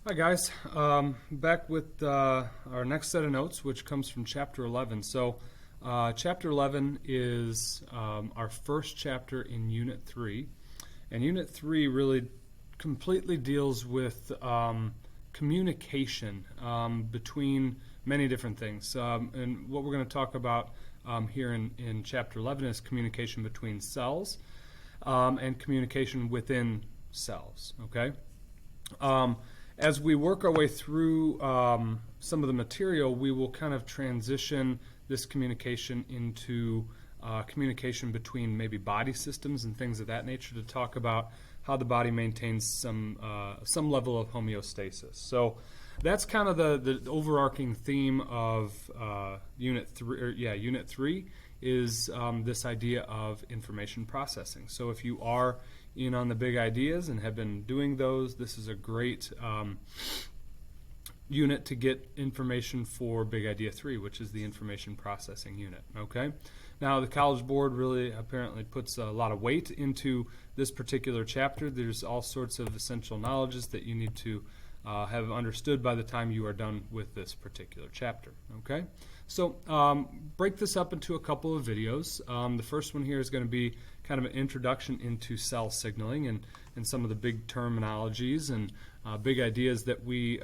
Hi guys, back with our next set of notes, which comes from Chapter 11. So, Chapter 11 is our first chapter in Unit 3, and Unit 3 really completely deals with communication between many different things. And what we're going to talk about here in Chapter 11 is communication between cells and communication within cells, okay? As we work our way through some of the material, we will kind of transition this communication into communication between maybe body systems and things of that nature to talk about how the body maintains some level of homeostasis. So that's kind of the overarching theme of Unit 3 is this idea of information processing. So if you are in on the big ideas and have been doing those, this is a great unit to get information for Big Idea 3, which is the information processing unit. Okay. Now the College Board really apparently puts a lot of weight into this particular chapter. There's all sorts of essential knowledges that you need to have understood by the time you are done with this particular chapter. Okay. So break this up into a couple of videos. The first one here is going to be kind of an introduction into cell signaling and some of the big terminologies and big ideas that we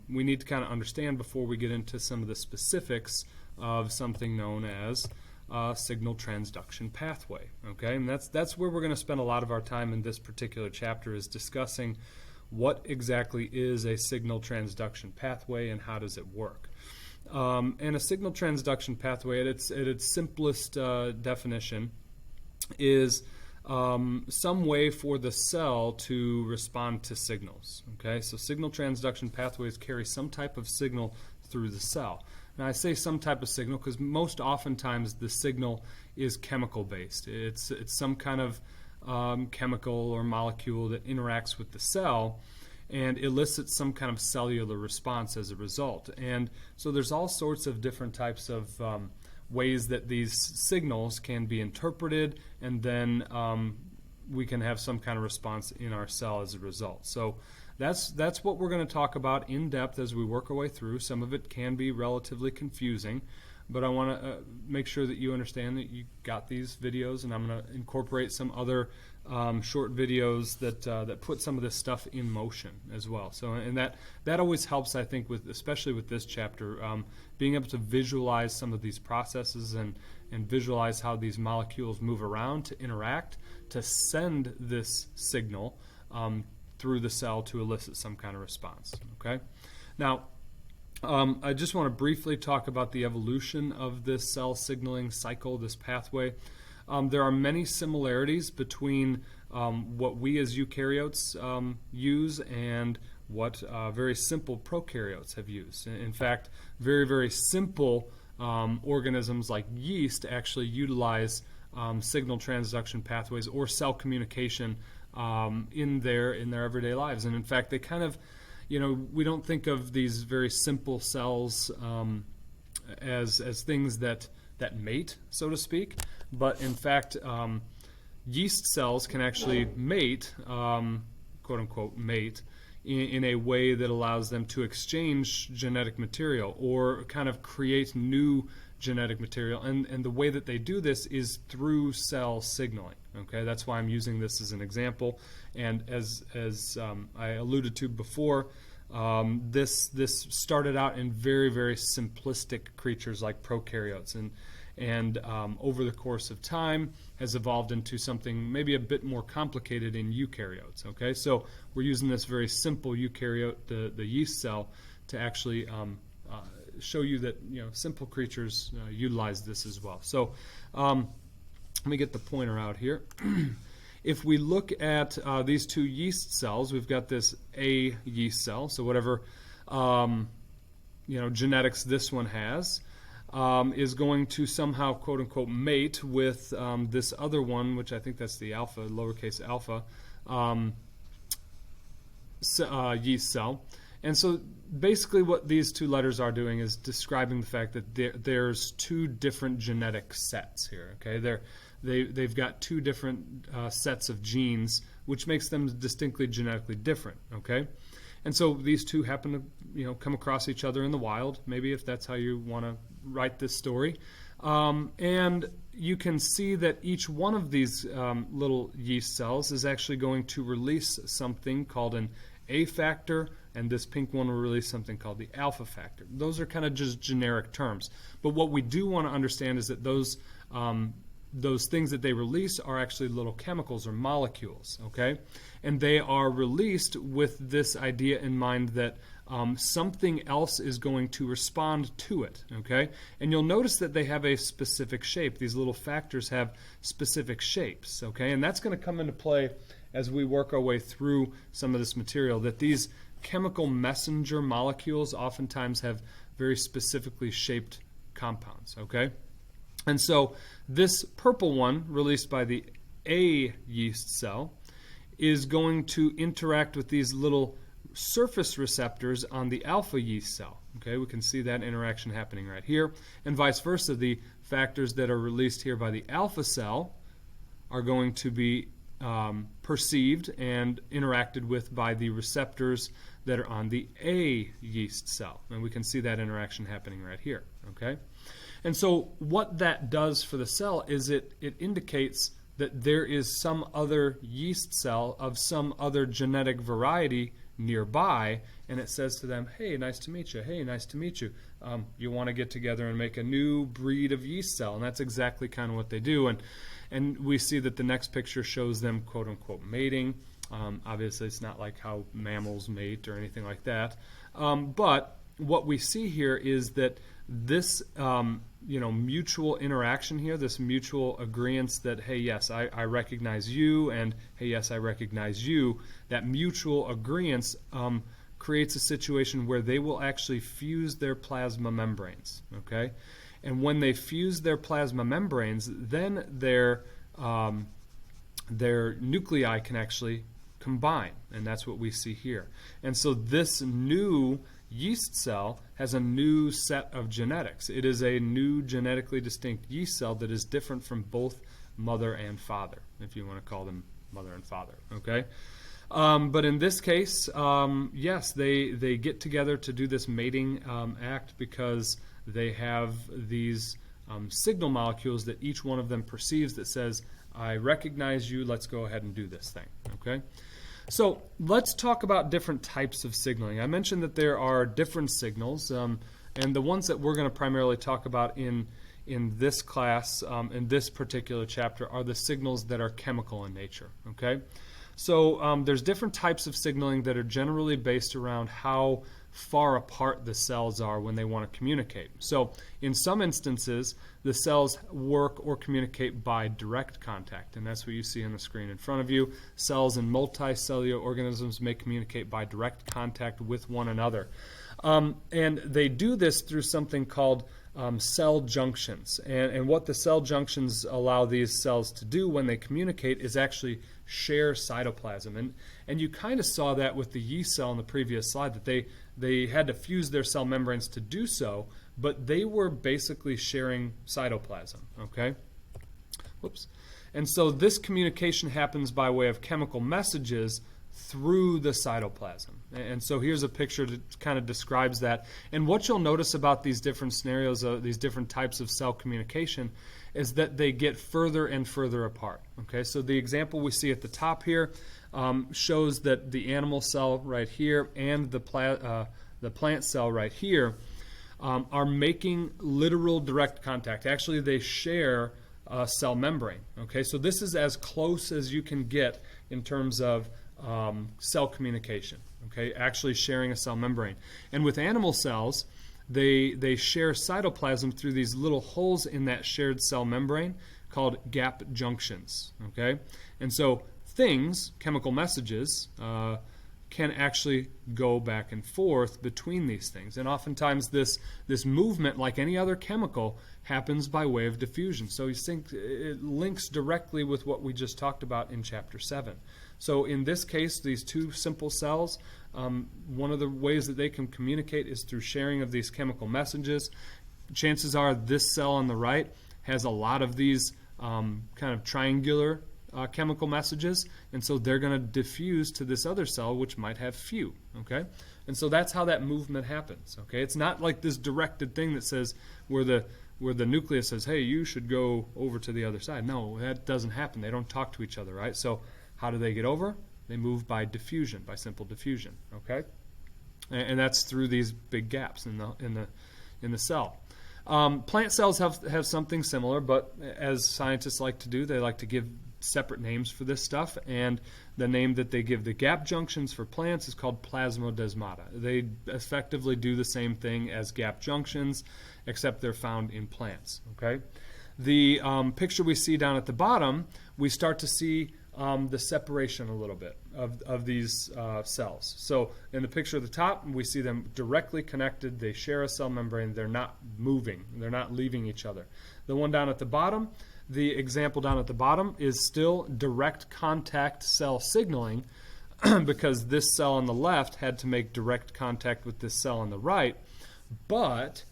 need to kind of understand before we get into some of the specifics of something known as signal transduction pathway. Okay, and that's where we're going to spend a lot of our time in this particular chapter, is discussing what exactly is a signal transduction pathway and how does it work. And a signal transduction pathway, at its simplest definition, is some way for the cell to respond to signals. Okay, so signal transduction pathways carry some type of signal through the cell. Now I say some type of signal because most oftentimes the signal is chemical based. It's some kind of chemical or molecule that interacts with the cell and elicits some kind of cellular response as a result. And so there's all sorts of different types of ways that these signals can be interpreted, and then we can have some kind of response in our cell as a result. So that's what we're going to talk about in depth as we work our way through. Some of it can be relatively confusing, but I want to make sure that you understand that you got these videos, and I'm going to incorporate some other short videos that put some of this stuff in motion as well. So, and that always helps, I think, especially with this chapter, being able to visualize some of these processes and visualize how these molecules move around to interact to send this signal through the cell to elicit some kind of response. Okay, now. I just want to briefly talk about the evolution of this cell signaling cycle, this pathway. There are many similarities between what we as eukaryotes use and what very simple prokaryotes have used. In fact, very, very simple organisms like yeast actually utilize signal transduction pathways or cell communication in their everyday lives. And in fact, they kind of, we don't think of these very simple cells as things that mate, so to speak, but in fact, yeast cells can actually mate, quote unquote, mate, in a way that allows them to exchange genetic material or kind of create new genetic material. And the way that they do this is through cell signaling. Okay, that's why I'm using this as an example. And as I alluded to before, this started out in very, very simplistic creatures like prokaryotes, and over the course of time has evolved into something maybe a bit more complicated in eukaryotes. Okay, so we're using this very simple eukaryote, the yeast cell, to actually show you that simple creatures utilize this as well. So let me get the pointer out here. If we look at these two yeast cells, we've got this A yeast cell, so whatever genetics this one has is going to somehow, quote unquote, mate with this other one, which I think that's the alpha, lowercase alpha yeast cell. And so basically what these two letters are doing is describing the fact that there's two different genetic sets here. Okay, they've got two different sets of genes, which makes them distinctly genetically different. Okay, And so these two happen to, come across each other in the wild, maybe, if that's how you want to write this story. And you can see that each one of these little yeast cells is actually going to release something called an A factor, and this pink one will release something called the alpha factor. Those are kind of just generic terms. But what we do want to understand is that those things that they release are actually little chemicals or molecules, okay? And they are released with this idea in mind that something else is going to respond to it, okay? And you'll notice that they have a specific shape. These little factors have specific shapes, okay? And that's going to come into play as we work our way through some of this material, that these chemical messenger molecules oftentimes have very specifically shaped compounds, okay? And so this purple one, released by the A yeast cell, is going to interact with these little surface receptors on the alpha yeast cell. Okay, we can see that interaction happening right here. And vice versa, the factors that are released here by the alpha cell are going to be perceived and interacted with by the receptors that are on the A yeast cell. And we can see that interaction happening right here. Okay? And so what that does for the cell is it indicates that there is some other yeast cell of some other genetic variety nearby, and it says to them, hey, nice to meet you. Hey, nice to meet you. You want to get together and make a new breed of yeast cell, and that's exactly kind of what they do. And we see that the next picture shows them, quote-unquote, mating. Obviously, it's not like how mammals mate or anything like that. But what we see here is that this mutual interaction here, this mutual agreement that, hey, yes, I recognize you, and hey, yes, I recognize you, that mutual agreement creates a situation where they will actually fuse their plasma membranes, okay? And when they fuse their plasma membranes, then their nuclei can actually combine, and that's what we see here. And so this new yeast cell has a new set of genetics. It is a new genetically distinct yeast cell that is different from both mother and father, if you want to call them mother and father, okay? But in this case, yes, they get together to do this mating act because they have these signal molecules that each one of them perceives that says, I recognize you, let's go ahead and do this thing, okay? So let's talk about different types of signaling. I mentioned that there are different signals, and the ones that we're going to primarily talk about in this class, in this particular chapter, are the signals that are chemical in nature, okay? So there's different types of signaling that are generally based around how far apart the cells are when they want to communicate. So in some instances, the cells work or communicate by direct contact, and that's what you see on the screen in front of you. Cells in multicellular organisms may communicate by direct contact with one another. And they do this through something called cell junctions. And what the cell junctions allow these cells to do when they communicate is actually share cytoplasm. And you kind of saw that with the yeast cell in the previous slide, that they had to fuse their cell membranes to do so, but they were basically sharing cytoplasm, okay? Whoops. And so this communication happens by way of chemical messages through the cytoplasm. And so here's a picture that kind of describes that. And what you'll notice about these different scenarios, these different types of cell communication, is that they get further and further apart. Okay, so the example we see at the top here shows that the animal cell right here and the plant cell right here are making literal direct contact. Actually, they share a cell membrane. Okay, so this is as close as you can get in terms of cell communication, okay, actually sharing a cell membrane. And with animal cells, they share cytoplasm through these little holes in that shared cell membrane called gap junctions, okay? And so things, chemical messages, can actually go back and forth between these things. And oftentimes this movement, like any other chemical, happens by way of diffusion. So you think it links directly with what we just talked about in Chapter 7. So in this case, these two simple cells, one of the ways that they can communicate is through sharing of these chemical messages. Chances are this cell on the right has a lot of these kind of triangular chemical messages, and so they're going to diffuse to this other cell which might have few, okay? And so that's how that movement happens, okay? It's not like this directed thing that says where the nucleus says, hey, you should go over to the other side. No, that doesn't happen. They don't talk to each other, right? So how do they get over? They move by diffusion, by simple diffusion, okay? And that's through these big gaps in the cell. Plant cells have something similar, but as scientists like to do, they like to give separate names for this stuff, and the name that they give the gap junctions for plants is called plasmodesmata. They effectively do the same thing as gap junctions, except they're found in plants, okay? The picture we see down at the bottom, we start to see the separation a little bit of these cells. So in the picture at the top, we see them directly connected. They share a cell membrane. They're not moving. They're not leaving each other. The one down at the bottom, the example down at the bottom is still direct contact cell signaling because this cell on the left had to make direct contact with this cell on the right, but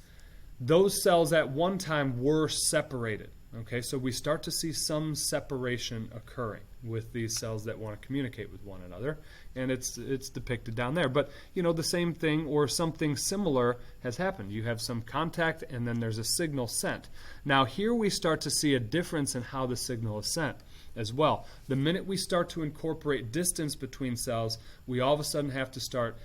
those cells at one time were separated. Okay, so we start to see some separation occurring with these cells that want to communicate with one another, and it's depicted down there. But you know, the same thing or something similar has happened. You have some contact, and then there's a signal sent. Now here we start to see a difference in how the signal is sent as well. The minute we start to incorporate distance between cells, we all of a sudden have to start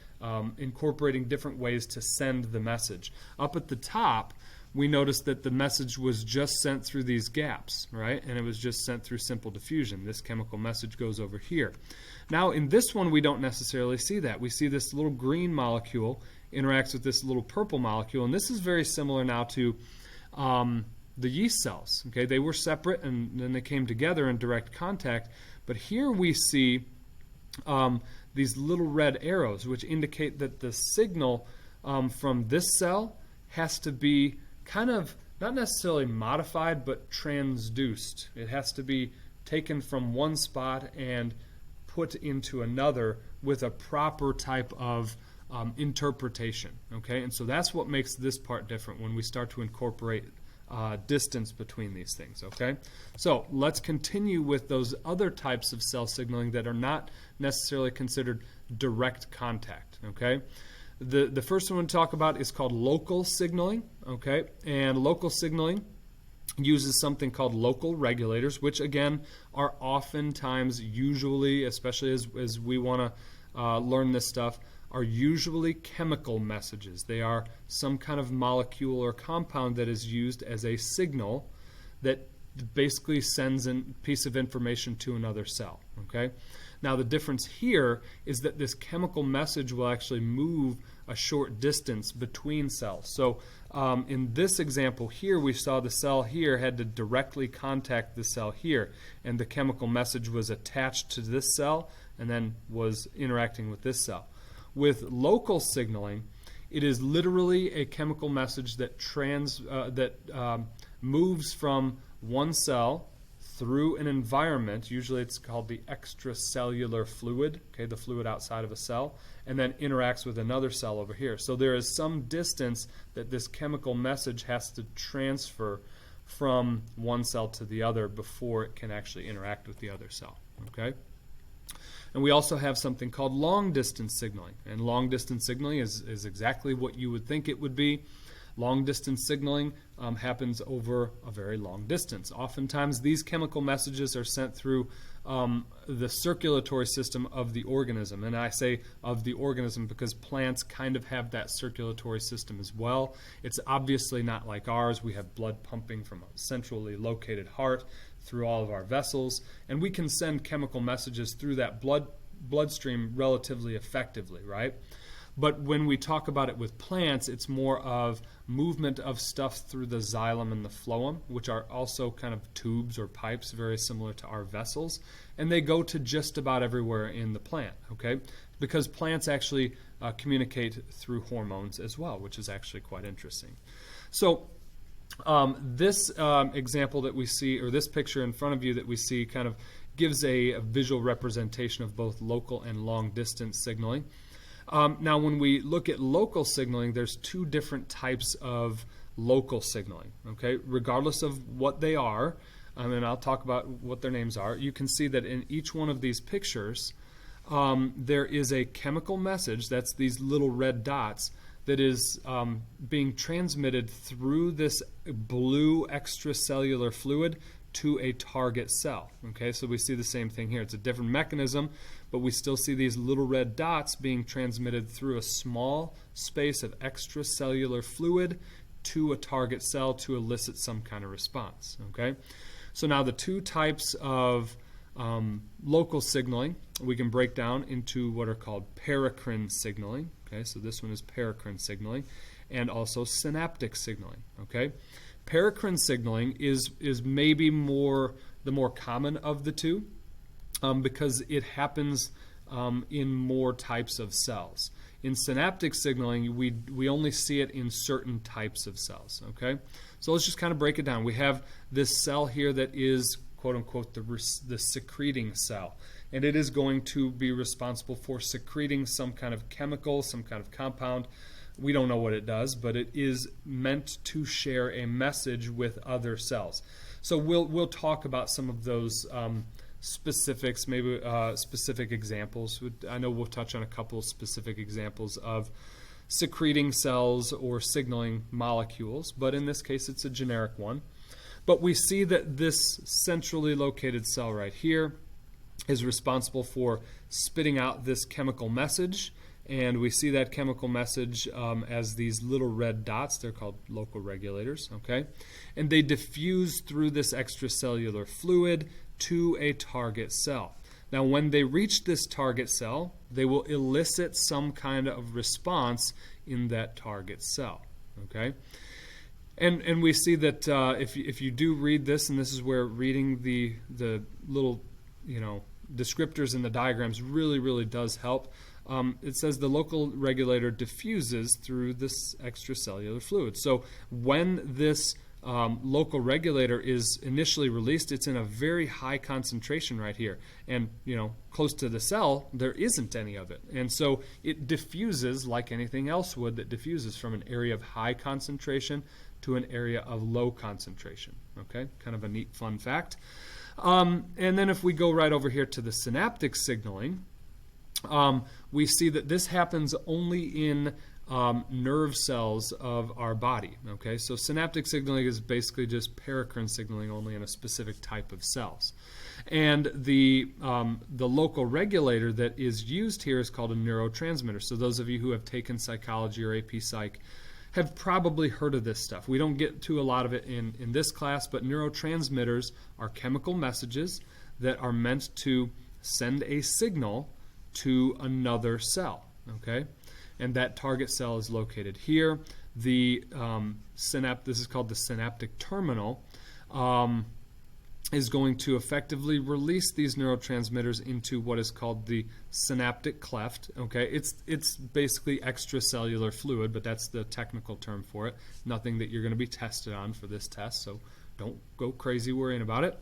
incorporating different ways to send the message. Up at the top, we noticed that the message was just sent through these gaps, right? And it was just sent through simple diffusion. This chemical message goes over here. Now, in this one, we don't necessarily see that. We see this little green molecule interacts with this little purple molecule, and this is very similar now to the yeast cells. Okay, they were separate, and then they came together in direct contact. But here we see these little red arrows, which indicate that the signal from this cell has to be kind of not necessarily modified, but transduced. It has to be taken from one spot and put into another with a proper type of interpretation. Okay, and so that's what makes this part different when we start to incorporate distance between these things. Okay, so let's continue with those other types of cell signaling that are not necessarily considered direct contact. Okay. The first one to talk about is called local signaling, okay? And local signaling uses something called local regulators, which again are oftentimes usually, especially as we want to learn this stuff, are usually chemical messages. They are some kind of molecule or compound that is used as a signal that basically sends a piece of information to another cell, okay? Now the difference here is that this chemical message will actually move a short distance between cells. So in this example here, we saw the cell here had to directly contact the cell here, and the chemical message was attached to this cell and then was interacting with this cell. With local signaling, it is literally a chemical message that moves from one cell through an environment. Usually it's called the extracellular fluid, okay, the fluid outside of a cell, and then interacts with another cell over here. So there is some distance that this chemical message has to transfer from one cell to the other before it can actually interact with the other cell, okay? And we also have something called long-distance signaling, and long-distance signaling is exactly what you would think it would be. Long-distance signaling happens over a very long distance. Oftentimes, these chemical messages are sent through the circulatory system of the organism. And I say of the organism because plants kind of have that circulatory system as well. It's obviously not like ours. We have blood pumping from a centrally located heart through all of our vessels, and we can send chemical messages through that bloodstream relatively effectively, right? But when we talk about it with plants, it's more of movement of stuff through the xylem and the phloem, which are also kind of tubes or pipes, very similar to our vessels. And they go to just about everywhere in the plant, okay? Because plants actually communicate through hormones as well, which is actually quite interesting. So this example that we see, or this picture in front of you that we see, kind of gives a visual representation of both local and long-distance signaling. Now, when we look at local signaling, there's two different types of local signaling, okay? Regardless of what they are, and I'll talk about what their names are, you can see that in each one of these pictures, there is a chemical message, that's these little red dots, that is being transmitted through this blue extracellular fluid to a target cell. Okay, so we see the same thing here. It's a different mechanism, but we still see these little red dots being transmitted through a small space of extracellular fluid to a target cell to elicit some kind of response. Okay, so now the two types of local signaling we can break down into what are called paracrine signaling. Okay, so this one is paracrine signaling, and also synaptic signaling. Okay, paracrine signaling is maybe the more common of the two, because it happens in more types of cells. In synaptic signaling, we only see it in certain types of cells. Okay, so let's just kind of break it down. We have this cell here that is, quote unquote, the secreting cell, and it is going to be responsible for secreting some kind of chemical, some kind of compound. We don't know what it does, but it is meant to share a message with other cells. So we'll talk about some of those specifics, maybe specific examples. I know we'll touch on a couple specific examples of secreting cells or signaling molecules, but in this case it's a generic one. But we see that this centrally located cell right here is responsible for spitting out this chemical message, and we see that chemical message as these little red dots. They're called local regulators, okay? And they diffuse through this extracellular fluid to a target cell. Now, when they reach this target cell, they will elicit some kind of response in that target cell, okay? And we see that if you do read this, and this is where reading the little descriptors in the diagrams really does help. It says the local regulator diffuses through this extracellular fluid. So when this local regulator is initially released, it's in a very high concentration right here. And, close to the cell, there isn't any of it. And so it diffuses like anything else would that diffuses from an area of high concentration to an area of low concentration. Okay, kind of a neat fun fact. And then if we go right over here to the synaptic signaling, we see that this happens only in nerve cells of our body. Okay, so synaptic signaling is basically just paracrine signaling only in a specific type of cells. And the local regulator that is used here is called a neurotransmitter. So those of you who have taken psychology or AP Psych have probably heard of this stuff. We don't get to a lot of it in this class, but neurotransmitters are chemical messages that are meant to send a signal to another cell, okay? And that target cell is located here. The this is called the synaptic terminal, is going to effectively release these neurotransmitters into what is called the synaptic cleft. Okay, it's basically extracellular fluid, but that's the technical term for it. Nothing that you're going to be tested on for this test, so don't go crazy worrying about it.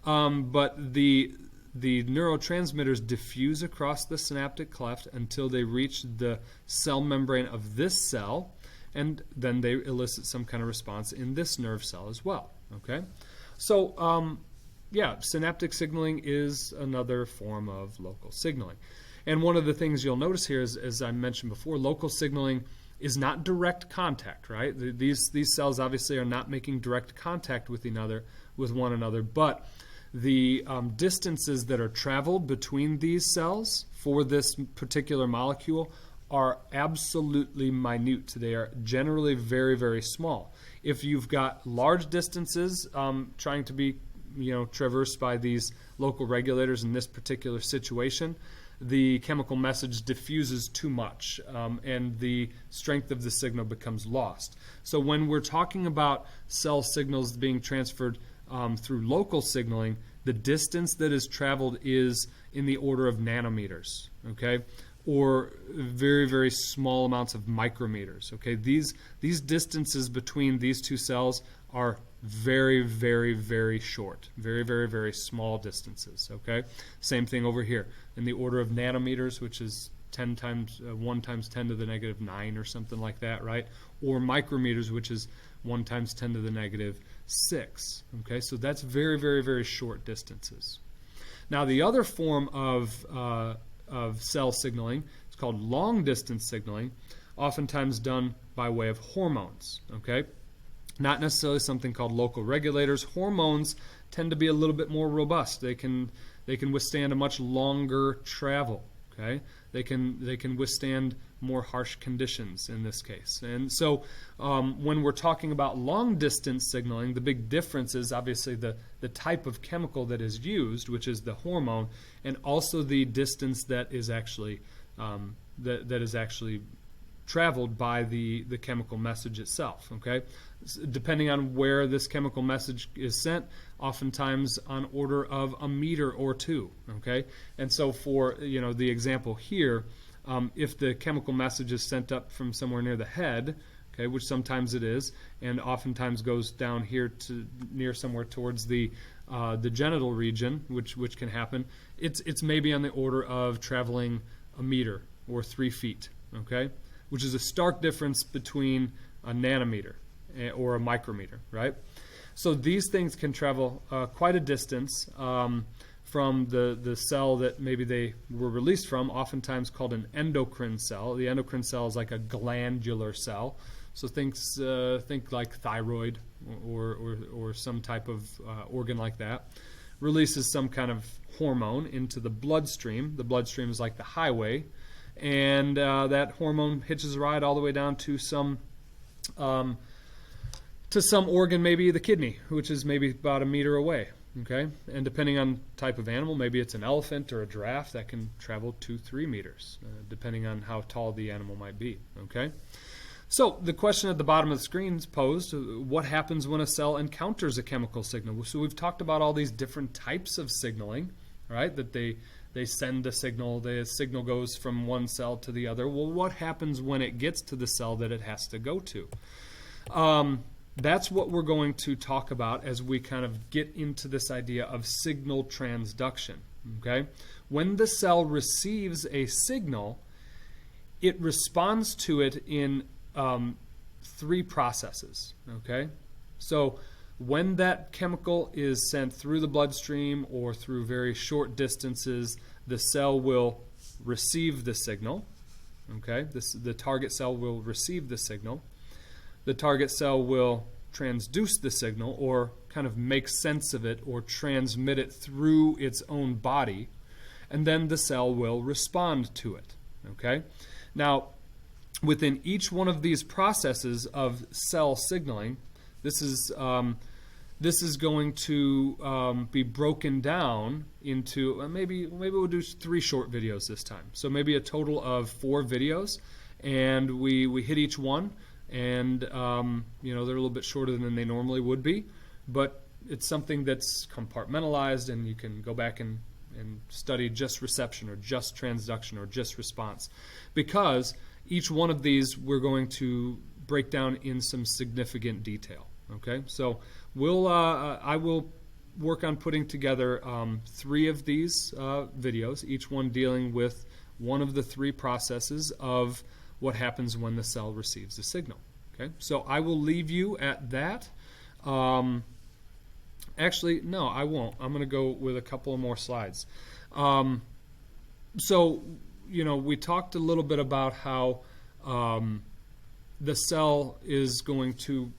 But the neurotransmitters diffuse across the synaptic cleft until they reach the cell membrane of this cell, and then they elicit some kind of response in this nerve cell as well. Okay, so synaptic signaling is another form of local signaling. And one of the things you'll notice here is, as I mentioned before, local signaling is not direct contact, right? These cells obviously are not making direct contact with one another, but the distances that are traveled between these cells for this particular molecule are absolutely minute. They are generally very, very small. If you've got large distances trying to be traversed by these local regulators in this particular situation, the chemical message diffuses too much, and the strength of the signal becomes lost. So when we're talking about cell signals being transferred through local signaling, the distance that is traveled is in the order of nanometers, okay, or very, very small amounts of micrometers. Okay, these distances between these two cells are very, very, very short, very, very, very small distances. Okay, same thing over here in the order of nanometers, which is 10 times 1 times 10 to the negative 9 or something like that, right? Or micrometers, which is 1 times 10 to the negative 6. Okay, so that's very, very, very short distances. Now, the other form of cell signaling is called long distance signaling, oftentimes done by way of hormones. Okay, not necessarily something called local regulators. Hormones tend to be a little bit more robust. They can withstand a much longer travel. Okay, they can withstand more harsh conditions in this case. And so when we're talking about long distance signaling, the big difference is obviously the type of chemical that is used, which is the hormone, and also the distance that is actually that is actually traveled by the chemical message itself. Okay, depending on where this chemical message is sent, oftentimes on order of a meter or two. Okay, and so for the example here, if the chemical message is sent up from somewhere near the head, okay, which sometimes it is, and oftentimes goes down here to near somewhere towards the genital region, which can happen, it's maybe on the order of traveling a meter or 3 feet. Okay, which is a stark difference between a nanometer or a micrometer, right? So these things can travel quite a distance from the cell that maybe they were released from, oftentimes called an endocrine cell. The endocrine cell is like a glandular cell. So think like thyroid or some type of organ like that. Releases some kind of hormone into the bloodstream. The bloodstream is like the highway. And that hormone hitches a ride all the way down to some organ, maybe the kidney, which is maybe about a meter away. Okay, and depending on type of animal, maybe it's an elephant or a giraffe that can travel 2-3 meters, depending on how tall the animal might be. Okay, so the question at the bottom of the screen is posed: what happens when a cell encounters a chemical signal? So we've talked about all these different types of signaling, right? That they send a signal, the signal goes from one cell to the other. Well, what happens when it gets to the cell that it has to go to? That's what we're going to talk about as we kind of get into this idea of signal transduction. Okay? When the cell receives a signal, it responds to it in 3 processes. Okay? So when that chemical is sent through the bloodstream or through very short distances, the cell will receive the signal. Okay? The target cell will receive the signal. The target cell will transduce the signal, or kind of make sense of it, or transmit it through its own body, and then the cell will respond to it. Okay? Now, within each one of these processes of cell signaling, this is going to be broken down into maybe we'll do 3 short videos this time. So maybe a total of 4 videos, and we hit each one, and they're a little bit shorter than they normally would be, but it's something that's compartmentalized, and you can go back and study just reception or just transduction or just response, because each one of these we're going to break down in some significant detail. Okay, so I will work on putting together 3 of these videos, each one dealing with one of the 3 processes of what happens when the cell receives a signal. Okay, so I will leave you at that. Actually, no, I won't. I'm going to go with a couple of more slides. So, we talked a little bit about how the cell is going to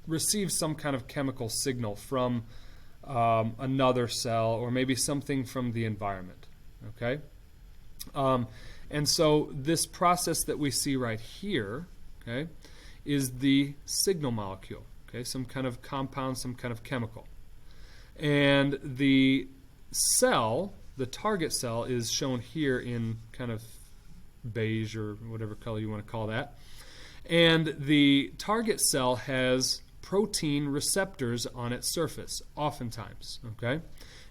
receive some kind of chemical signal from another cell, or maybe something from the environment. Okay? And so this process that we see right here, okay, is the signal molecule. Okay, some kind of compound, some kind of chemical. And the cell, the target cell, is shown here in kind of beige or whatever color you want to call that. And the target cell has protein receptors on its surface, oftentimes. Okay?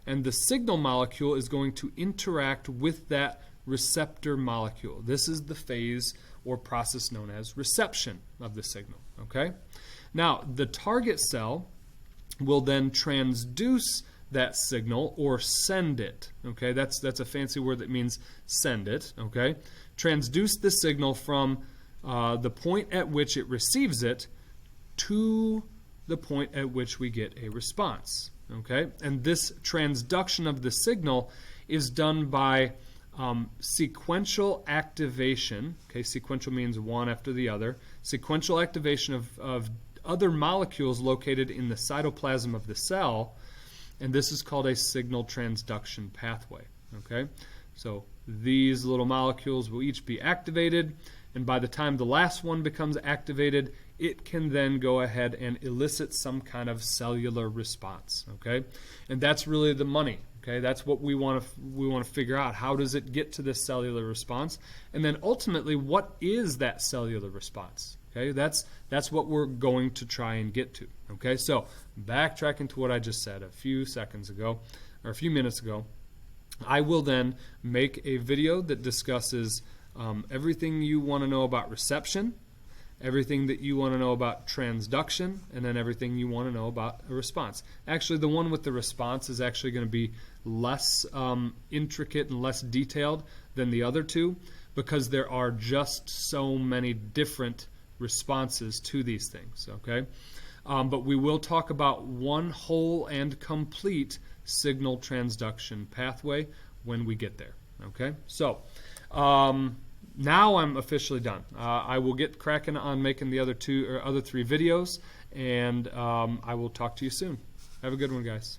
And the signal molecule is going to interact with that receptor molecule. This is the phase or process known as reception of the signal. Okay? Now, the target cell will then transduce that signal or send it. Okay, that's a fancy word that means send it. Okay, transduce the signal from the point at which it receives it to the point at which we get a response. Okay, and this transduction of the signal is done by sequential activation. Okay, sequential means one after the other. Sequential activation of other molecules located in the cytoplasm of the cell, and this is called a signal transduction pathway. Okay, so these little molecules will each be activated, and by the time the last one becomes activated, it can then go ahead and elicit some kind of cellular response. Okay, and that's really the money. Okay, that's what we want to figure out. How does it get to this cellular response, and then ultimately, what is that cellular response? Okay, that's what we're going to try and get to. Okay, so backtracking to what I just said a few minutes ago, I will then make a video that discusses everything you want to know about reception, everything that you want to know about transduction, and then everything you want to know about a response. Actually, the one with the response is actually going to be less intricate and less detailed than the other two, because there are just so many different responses to these things. Okay, but we will talk about one whole and complete signal transduction pathway when we get there. Okay, so now I'm officially done. I will get cracking on making the other three videos, and I will talk to you soon. Have a good one, guys.